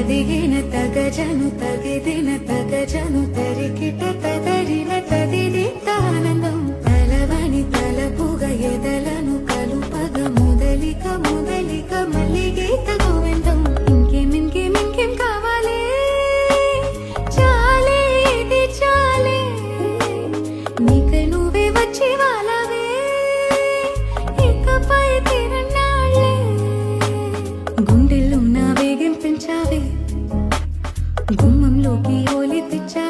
తదిగిన తగజను తగిదిన తగజను తరికిట తదరిన తదిది ఆనందం తలవని తలపుగ ఎదలను కలుపగ మొదలిక మొదలిక మళ్ళీ గీత గోవిందం ఇంకేం ఇంకేం ఇంకేం కావాలి చాలే ఇది చాలే నీకై నువ్వే వచ్చి వాళ్ళవే ఇకపై తిరణాళ్ళే గుండెల్లో నా వేగం పెంచావే గుమ్మంలోకి ఓలి తెచ్చా